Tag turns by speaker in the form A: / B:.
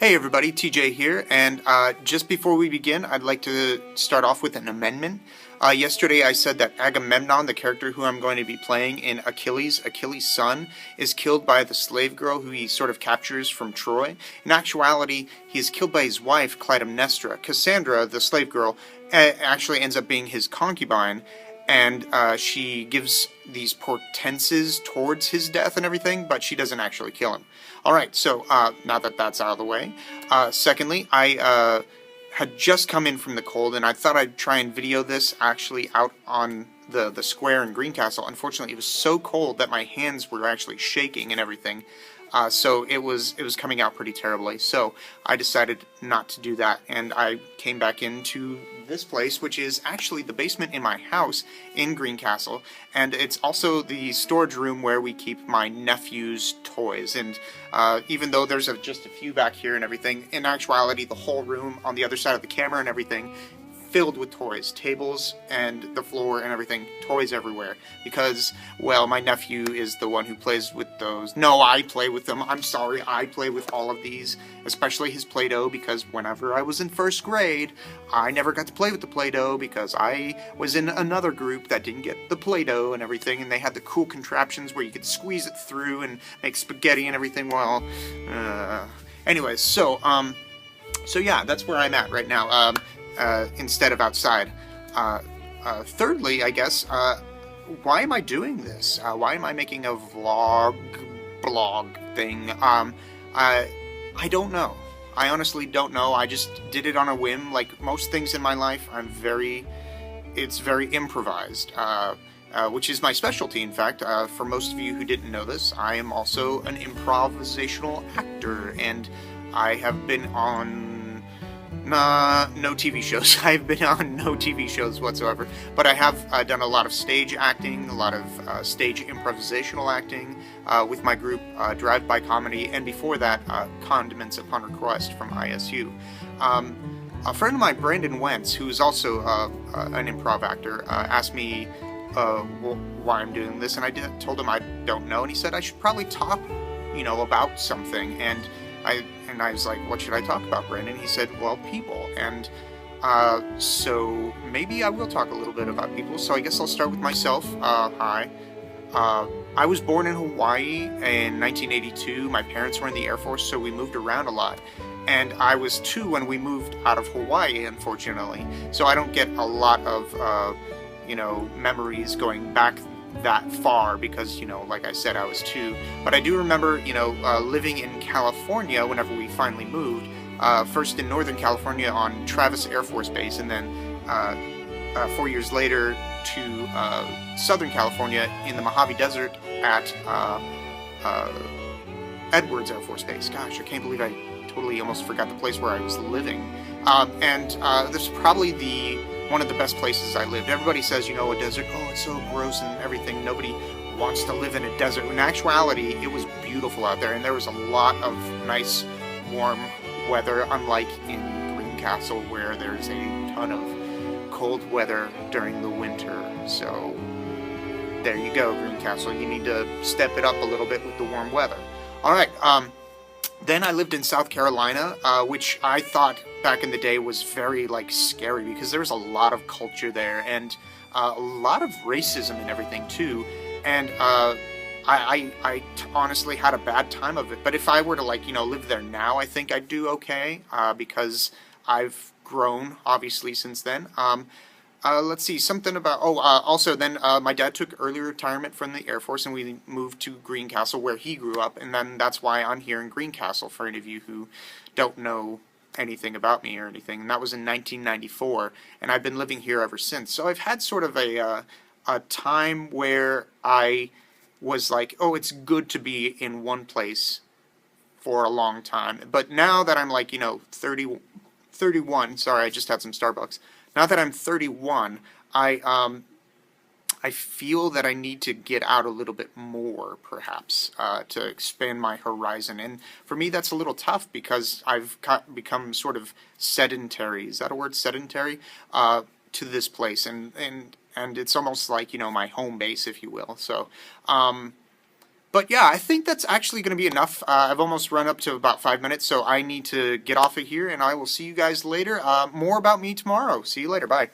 A: Hey everybody, TJ here, and just before we begin, I'd like to start off with an amendment. Yesterday I said that Agamemnon, the character who I'm going to be playing in Achilles' son, is killed by the slave girl who he sort of captures from Troy. In actuality, he is killed by his wife, Clytemnestra. Cassandra, the slave girl, actually ends up being his concubine, and she gives these portenses towards his death and everything, but she doesn't actually kill him. Alright, so now that that's out of the way, secondly, I had just come in from the cold, and I thought I'd try and video this actually out on the square in Greencastle. Unfortunately, it was so cold that my hands were actually shaking and everything. So it was coming out pretty terribly. So I decided not to do that, and I came back into this place, which is actually the basement in my house in Greencastle, and it's also the storage room where we keep my nephew's toys. And even though there's just a few back here and everything, in actuality, the whole room on the other side of the camera and everything filled with toys, tables and the floor and everything, toys everywhere, because, well, my nephew is the one who plays with those. No, I play with them. I'm sorry, I play with all of these, especially his Play-Doh, because whenever I was in first grade, I never got to play with the Play-Doh because I was in another group that didn't get the Play-Doh and everything, and they had the cool contraptions where you could squeeze it through and make spaghetti and everything. Well, anyways, so yeah, that's where I'm at right now. Instead of outside. Thirdly, I guess, why am I doing this? Why am I making a blog thing? I don't know. I honestly don't know. I just did it on a whim. Like most things in my life, it's very improvised, which is my specialty, in fact. For most of you who didn't know this, I am also an improvisational actor, and I have been on no TV shows. I've been on no TV shows whatsoever, but I have done a lot of stage acting, a lot of stage improvisational acting with my group Drive-By Comedy, and before that, Condiments Upon Request from ISU. A friend of mine, Brandon Wentz, who is also an improv actor, asked me why I'm doing this, and I told him I don't know, and he said I should probably talk, about something, and I was like, what should I talk about, Brandon? He said, well, people. And so maybe I will talk a little bit about people. So I guess I'll start with myself. Hi. I was born in Hawaii in 1982. My parents were in the Air Force, so we moved around a lot. And I was 2 when we moved out of Hawaii, unfortunately. So I don't get a lot of, memories going back that far because, like I said, I was 2. But I do remember, living in California whenever we finally moved. First in Northern California on Travis Air Force Base, and then 4 years later to Southern California in the Mojave Desert at Edwards Air Force Base. Gosh, I can't believe I totally almost forgot the place where I was living. And this is probably one of the best places I lived. Everybody says, a desert, oh, it's so gross and everything. Nobody wants to live in a desert. In actuality, it was beautiful out there, and there was a lot of nice, warm weather, unlike in Greencastle, where there's a ton of cold weather during the winter. So there you go, Greencastle. You need to step it up a little bit with the warm weather. All right. Then I lived in South Carolina, which I thought back in the day was very, scary because there was a lot of culture there and a lot of racism and everything, too. And I honestly had a bad time of it. But if I were to, live there now, I think I'd do okay because I've grown, obviously, since then. Let's see, something about, also then my dad took early retirement from the Air Force and we moved to Greencastle where he grew up, and then that's why I'm here in Greencastle for any of you who don't know anything about me or anything, and that was in 1994, and I've been living here ever since. So I've had sort of a time where I was like, oh, it's good to be in one place for a long time, but now that I'm 31, sorry, I just had some Starbucks. Now that I'm 31, I feel that I need to get out a little bit more, perhaps, to expand my horizon. And for me, that's a little tough because I've become sort of sedentary. Is that a word, sedentary? To this place, and it's almost like my home base, if you will. So But yeah, I think that's actually going to be enough. I've almost run up to about 5 minutes, so I need to get off of here, and I will see you guys later. More about me tomorrow. See you later. Bye.